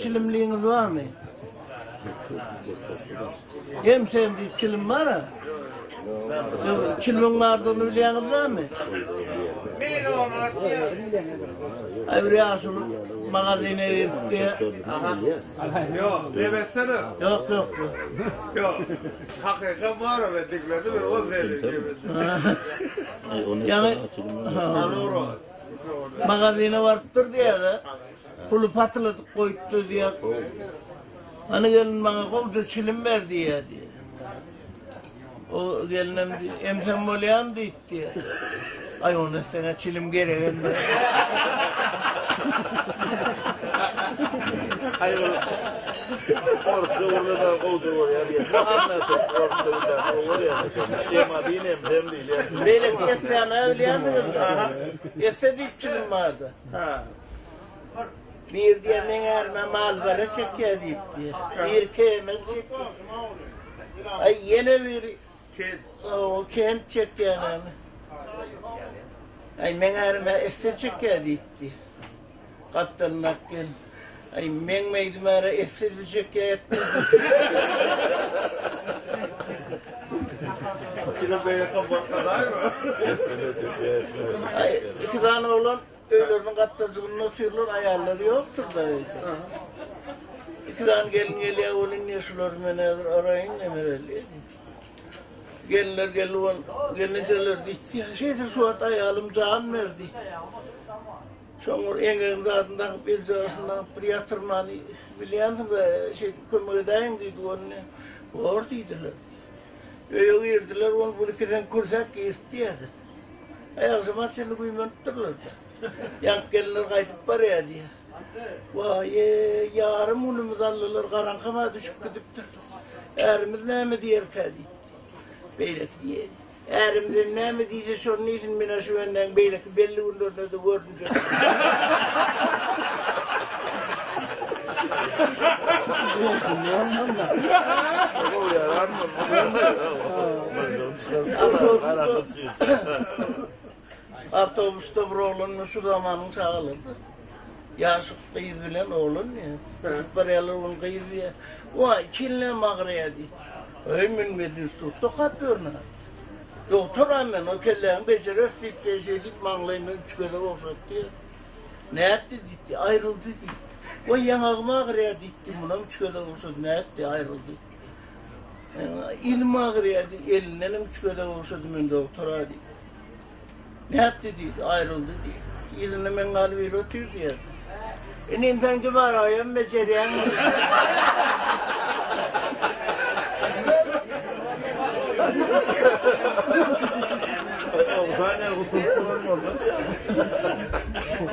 çilimliğiniz var mı? Hem sevdiği çilim var ha? Çilimin varlığını biliyorsunuz var mı? Ay buraya asılı magazine verdik diye. Yok, demesene. Yok. Yok, hakikat var ama dikledi mi? O dedi. Yani magazine vardır diye de pulu patladık koydu diye. Hani gelin bana kovca çilim ver diye. O gelinem emsem bolayam deyip diye. Ay onu sana çilim gerek. Hayır. Orası orada kovca var ya diye. Anlatıyor. Orada var ya. Yema binem hem değil yani. Böyle esnafına evliyandınız. Estedik çilim vardı. Bir diye meğerme mal böyle çekiyor deyip diye. Bir kemel çekiyor. Ay yine bir o kent çekiyor yani. Ay meğerme ester çekiyor deyip diye. Kaptanlar gel. Ay men meydim ara ester çekiyor etti. Kilo böyle kapatmaday mı? Ay iki tane oğlan öylerinin kaptacığını oturuyorlar, ayarları yoktur da öyle. İki tane gelin geliyor, oğlun yaşlılar menedir, arayın ne mereli. Gelinler gelin dikti, şeydir suat ayalım can verdi. Sonra engelin zadından bir cağısından bir yatırmanı biliyandım da kırmızıdayım dedi onu, oradaydılar. Öyle girdiler, onu bu ikiden kursak girdi ya. Ayak zaman seni kuymanıttırlar. Yank gelinler kaydıp paraya diye. Vay yarım unumuz alırlar, karankama düşüp gidiptir. Erimiz ne mi diyer kadi? Beylek diye. Erimizin ne mi diyse sorun için münasibenden beylek belli unlarına da gördüm. Otobüste bir oğlunun şu zamanın sağlardı. Yaşık kıyır bilen oğlun ya. Parayalar onu kıyır diye. Vay kinle mağraya diye. Öymün mediniz tuttu kapıyorlar. Doktor hemen o kelleğin becerir sikte şeydik mağlayını üç kadar olsak diye. Ne etti diye ayrıldı diye. O yanağıma ağrıya dikti buna üç kadar olsak ne etti ayrıldı. İlim ağrıya diye elinden üç kadar olsak ben doktora diye. Ne etti diye ayrıldı diye. İlimle ben galiba otur diye. Enim ben gibi arayayım beceriyen.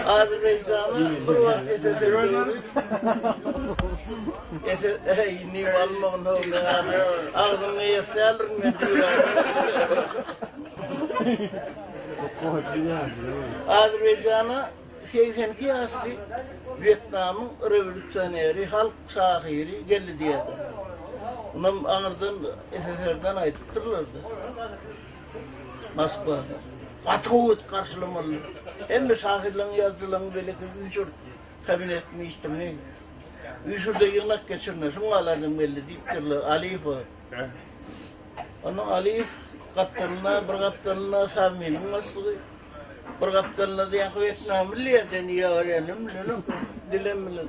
Azerbaycan'a bir vakit esasırıyoruz. İnni valmağın oldu. Ağzını yese alırım ne diyor. Azerbaycan'a 82 aslı Vietnam'ın revolüsyoneri, halk şahiri geldi diye. Onun anırdan SSR'den ayıttırırlardı. Moskva'da. Atavut karşılamalı. Hem de şahirlerin yazılarını böyle üçür kabinetini istemeye. Üçürde yıllık geçirme. Şunlardan belli deyip durlar. Aliyev var. Onun Aliyev kaptanına, bir kaptanına savminin nasıl? Bir kaptanına diyen Vietnam milliyeden iyi öğrenim. Dilem bilen.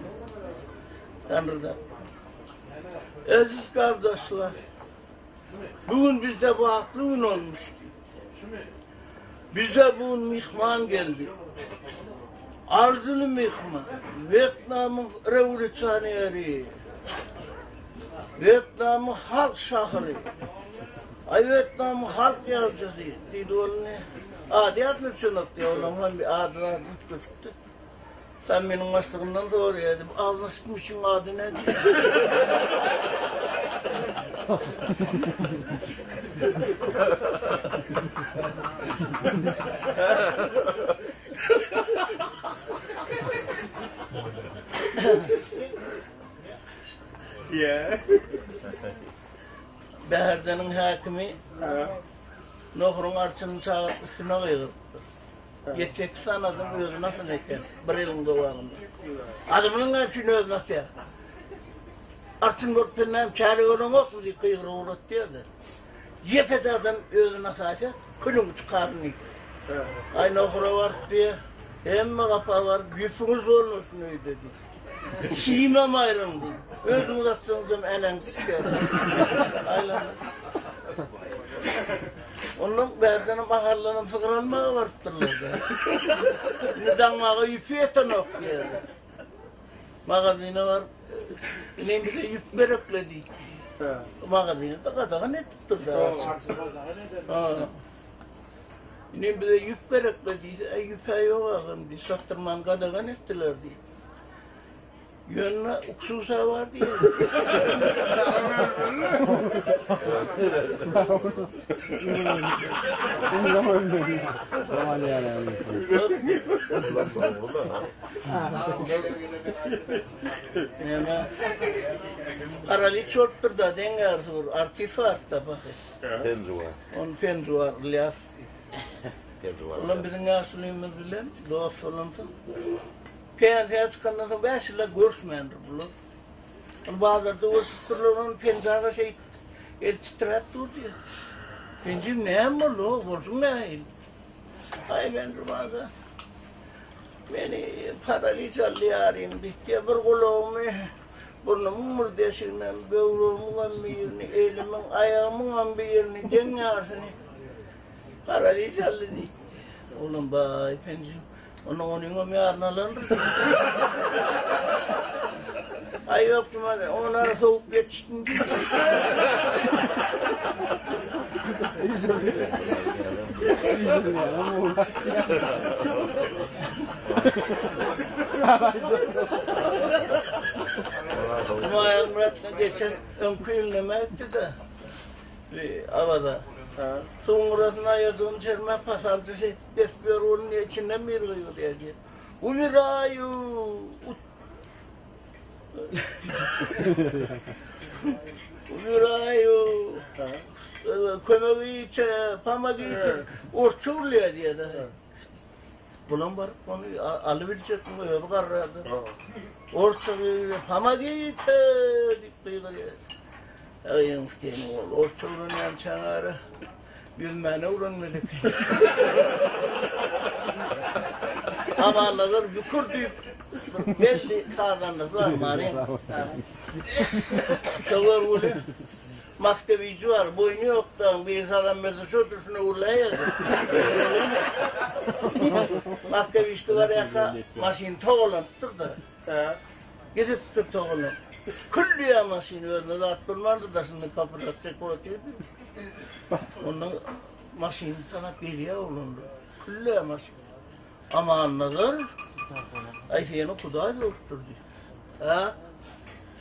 Tanrı'dan. Aziz kardeşler, bugün bizde bu aklın olmuştu. Bize bugün mihman geldi. Arzulu mihman. Vietnam'ın revolüsyoneri. Vietnam'ın halk şahri. Ay Vietnam'ın halk yazıcısı. Dedi onu ne? Adi adını söyledi. Ondan bir adı gözüktü. Ben benim başlığımdan doğru yedim. Ağzına sıkmışım adı ne diye. Beherde'nin hakimi Nohrun arçının üstüne koyuyordu. 78 adam özü nasıl eken, bir yılın doğanında. Adamının hepsini öz nasıl ya? Artın görüntünden çare görün yok mu diye kıyırı uğrat diyordu. Yeket adam özü nasıl eken, külün çıkarını. Aynı okura var diye, emme kapağı var, yüzünüz olmasın öyle dedi. Şimem ayrıldı. Özünüz atsanızdan enengisi geldi. Aynen. Onun bazılarının mahallanım sıkılanmağı varıttırlardı. Neden mağa yüpü eten ok diyordu. Magazine var, ne bir de yüp berekledi. Magazine de kadağın et tutturdu. Ne bir de yüp berekledi, yüpe yok ağam diye, sattırman kadağın ettiler diye. Yönüne uksusa var diye. Aralı çorttur da denge arası var. Artifi artta bakın. Penzuva. On penzuvar liyaf. Penzuva. Ulan bizim aslımız bilen dost olansa. Peygamber çıkandan sonra ben sizinle görüşmeyendir bunu. Bazıları da görüştürürler onun pencerede şey titreyip durdu ya. Pencim neyim var lo? Borcum neyim? Ay ben de bazı. Beni paralizalı arayayım diye bir kuluğumu burnumun mırdeşirmem, böğrümün bir yerini, elimin, ayağımın bir yerini, dengarsını paralizalı diye. Oğlum bay pencim. Onun yarnalanır. Ay yoktum hadi, onlara soğuk geçtin diye. Muayyen Murat'la geçen önkü yılneme etti de havada. Sonrasında yazığın çerme pasalcı şey desbiyor onun içinden bir kıyıyor diye. Umirayu Umirayu kömeği içe, pamağı içe orçurluyor diye de. Bulan var onu alıbilecek mi? Öyle karardı. Orçurluyor, pamağı içe deyip kıyıyor. Ayın kendini ol. Orçurluğun yan çanarı. Bilmene uğranmadık. Ama Allah'lar yukur deyip belli sağdanlık var mani. Şovar ulu. Maskevici var, boynu yoktan bir sağdan mezarşı oturuşuna uğurlayacak. Maskevici var yaka maşin toğulanıptır da. Gidiptir toğulanıp. Küllüye maşini önüne at bulmandı da şimdi kapıda çekotuydu. Onun maşini sana geriye olundu. Küllüye maşini. Ama anladın. Ay seni kuday da okturdu. Ha?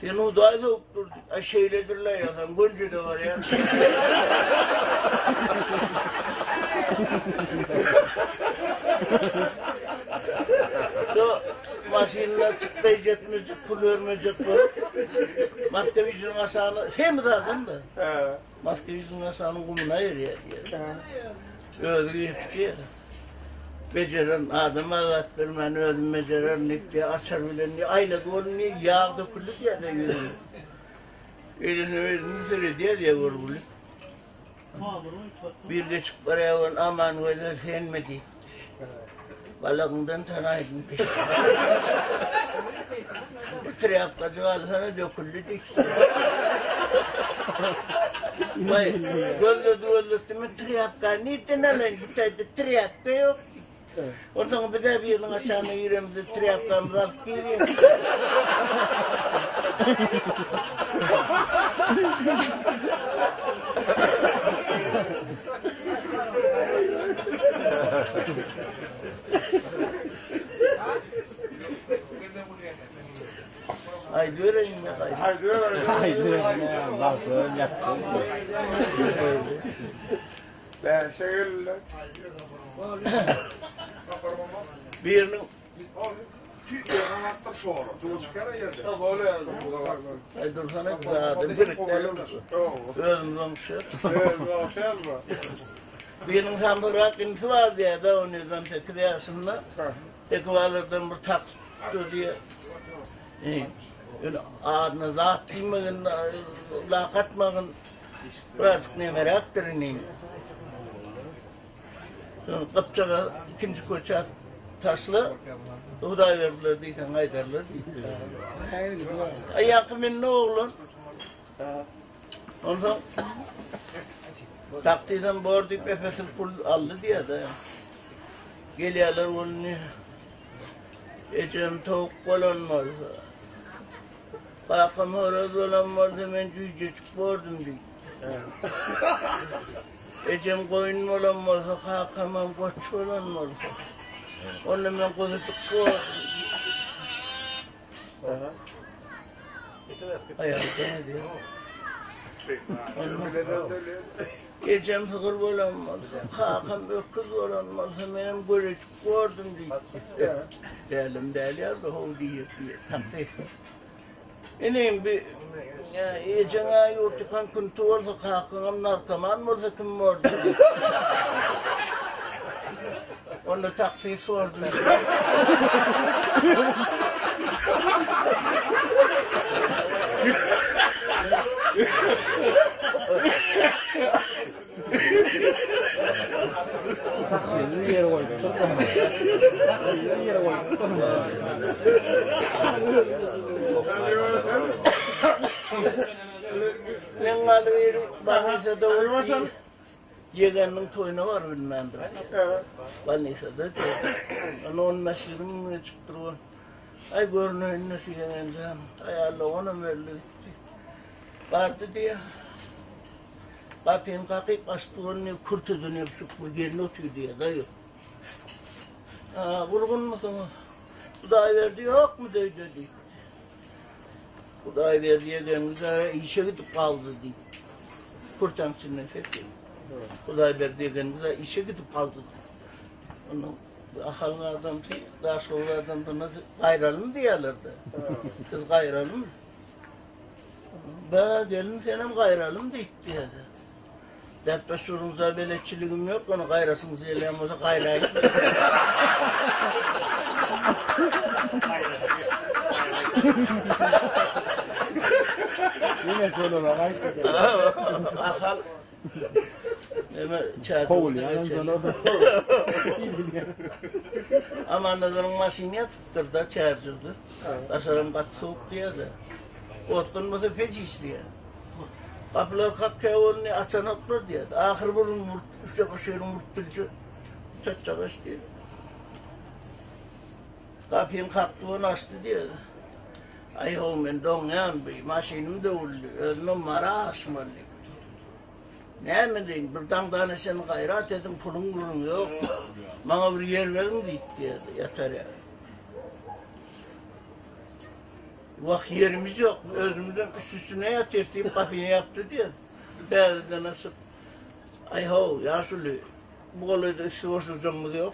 Seni kuday da okturdu. Ay şeyledirler ya sen bunca da var ya. So maşinler çıklayacak, pul vermeyecek bu. Maskevicinin aşağına, şey mi zaten da? Maskevicinin aşağının kumuna yeriyor diye. Öyle gitti. Beceren adam ağat vermen öldüm beceren diye açar bilen diye ayla doğru niye yağ döküldü diye de yürüyor. Elini söyledi diye vurgulu. Bir de çıkıp oraya var aman öyle sevmedi. Balığından tanaydım. Triyapka cevazına döküldü dik. Vay, gözle duvarlıktı mı triyapka? Niçin alın? Bir tane triyapka yok. Oradan bir de bir yılın aşağına yürüyemizde triyapkamızı alıp geliyor. Haydi vereyim ya haydi. Haydi ver. Haydi ya nasıl yaptın? Ben şehirler. Birinin ay dur sana kızardım birlikte ölümden şey. Benim sandırak insi var diye de o yüzden tekriyasında tekvarlardan bir taktı diye. Öyle ağzına zat değmeyin, lakatmayın, birazcık ne meraktirin. Kapçağa ikinci koça taşlı, Huday verdiler diyken aydarlar diyken. Ayakımın ne oğlum? Ondan taktiden bordu efesini pul aldı diye de. Geliyorlar onu ecem tavuk olanmaz. Kalkam horoz olanmaz hemen cücecik bordum diye. Ecem koyun olanmazsa kalkamam koç olanmazsa. Onu ben kuzutuk koydum. Ayakta ne diyor? Gecem sıkır olanmaz, kalkam öküz olanmaz, benim görecek gördüm diye. Değilim değil ya, o diye taktı. İneyim bir, ecene yurtukan kuntu olsa kalkınım narkoman mı olsa kim oldu diye. Onu taksiyi sordum. Ben alıveri Banisa'da olmasın. Yeğenin toyuna var bilmemdir. Banisa'da. Onun nasılını çıktırıyor. Ay görünüyor nasıl yeğeneceğim. Ay Allah ona verdi. Vardı diye. Kapıyım kalkıp astığını kurtudunu yapışık bu yerine oturuyor diye dayı. Vurgun musunuz? Huday verdi yok mu dedi. Huday verdi yeğeninize işe gidip kaldı diye. Kurtan sünnet Huday verdi yeğeninize işe gidip kaldı diye. Onun akıllı adam değil, daha sonra adam da nasıl gayralım diyorlardı. Kız gayralım. Ben gelin senem gayralım diye diyordu. Deppe sorunuza beletçiliğim yok, onu gayrasınız eleyemezse gayrayım. Yine sorular Akal. Hemen çağırdı. Kovul ya. Ama anladığım maşineye tuttur da çağırdı. Tasarım kat soğuk diye de. Otlanması feci işliyor. Kapılar kalkıyor onu açanaklar diye. Ahır bulun üstte koşuyorum murtturcu. Çatçak işte. Kapıyım kalktı onu açtı diye. Ay oğlum ben donyan bey, maşinim de oldu. Özümün mara asmalı. Ne mi deyin, birden tanesini gayret edin, pulun kurun yok. Bana bir yer verin diye yatar ya. Vah yerimiz yok, özümden üstüne yatıyor deyip kapını yaptı diye. Değerli nasıl? Ay ho, yaşlı, bu olayda üstü boşluğumuz yok.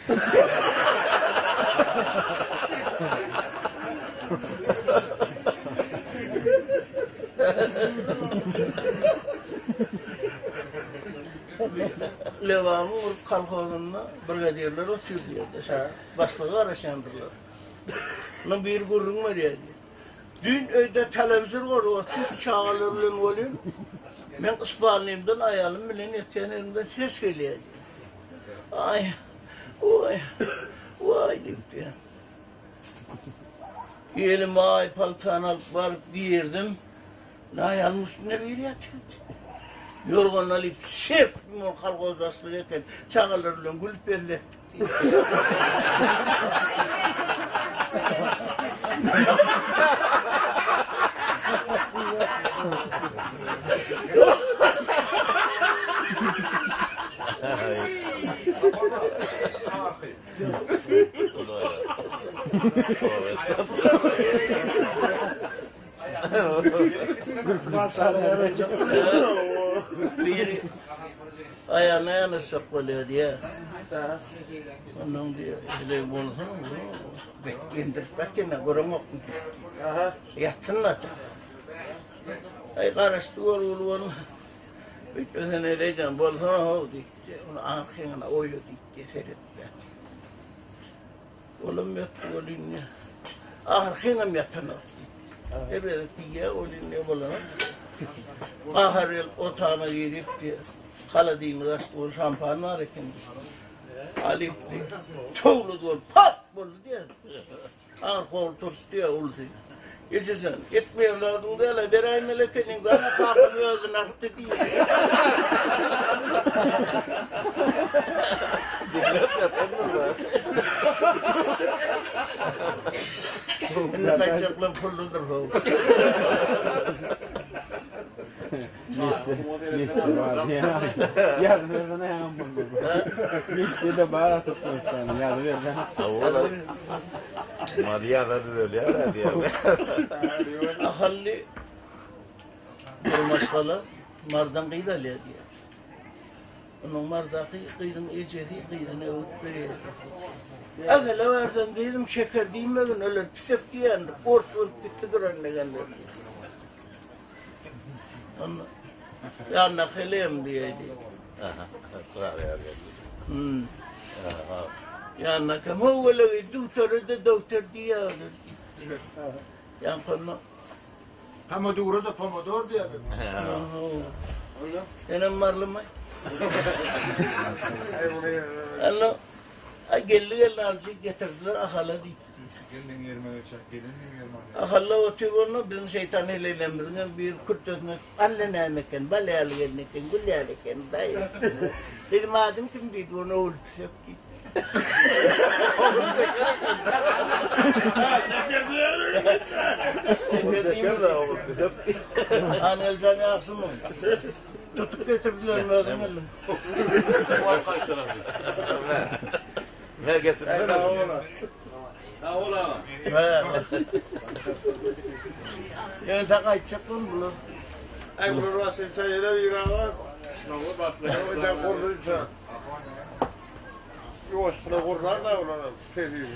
Levamı vurup kalkozunla brigadierler oturuyor diye. Başlığı araşandırlar. Bunun bir gurrun var ya diye. Dün öyde televizyon var, o tüm çağlarla olayım. Ben ısmarlayımdan ayalım bilen yeteneğimden ses geliyor. Ay, vay, vay diye. Elime ay paltan alıp varıp giyirdim. Ayağımın üstüne bir yatıyordu. Yorgan alıp şef, kalkoz basılı eten, çağlarla gülüp belli. Bir ayağına yanırsak oluyor diye. Onun diye, öyle bulsun, indirpekine görmek mi? Yatsınlar. Ay karıştı oğlum. Bitmesen öyleyeceğim. Bolsana o dikti. Onu arkayına oyu dikti. Seyrettiler. Oğlum yattı oğlum ya. Arkayına mı yatana? Evet diye oğlum ne bolana. Ahar yıl otağına girip diye. Haladığını kaçtı o şampuan var ekindi. Alipti. Çoğulu doğru pat boldu diye. Ağır kol tuttu diye oldu. Geçesen, etme evladın da öyle, beray melekenin bana kalkmıyordu, nasıl dediği. Dinlet yapanlar. Ne kaçakla pulludur o. Yardım versene hemen bunu. Liste de bağıra tutmasın. Yardım versene. Oğlan. Maria da öyle ya diye. Ahalli kurmaşkalı mardan kıydalı diye. Onun mardaki kıydın ecedi kıydını öğütmeye. Evvela vardan kıydım şeker diyeyim öyle pisep diyendi. Orsun bitti duran ne geldi. Onu yanına kılıyım diyeydi. Bravo ya. Yanına kama öyle doktor diye. Yan konu. Pomodoro da pomodoro diye. Senin marlı mı? Allah, geldi azıcık getirdiler ahala dikti. Gelin yerime çak, gelin yerime. Ahala oturuyor onu bizim şeytan eyleylemizden bir kurt özüne alle neymekken, balayalı gelmekken, gülleyalıken dayı. Dedim madem kim dedi onu ölçüsü yok ki. Şeker de olur. Anel sana aksın mı? Tutup getirdiler mi ödüm elim? Ne getirdiler? Yani tak açacak mı bunu? Ay bunu vasın sayıda bir var. Sınavı başlıyor. Bir de korkunca. Yok sınav korlar da ulan. Seviyor.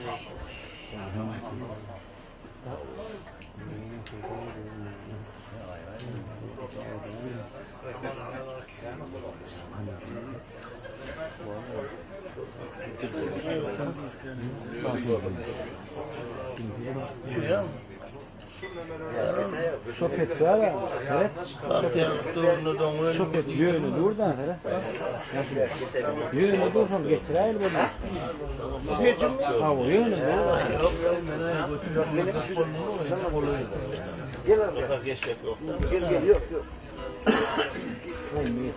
Şuraya mı? Şopet var ya. Seret. Bak ya, doğru doğru. Şopet yönü dur da seret. Yönü dur son geçirayım bunu. Geçim mi? Ha o yönü dur. Yok, ben götürüyorum. Gel abi. Geçecek yok. Gel yok yok. Olmuyor.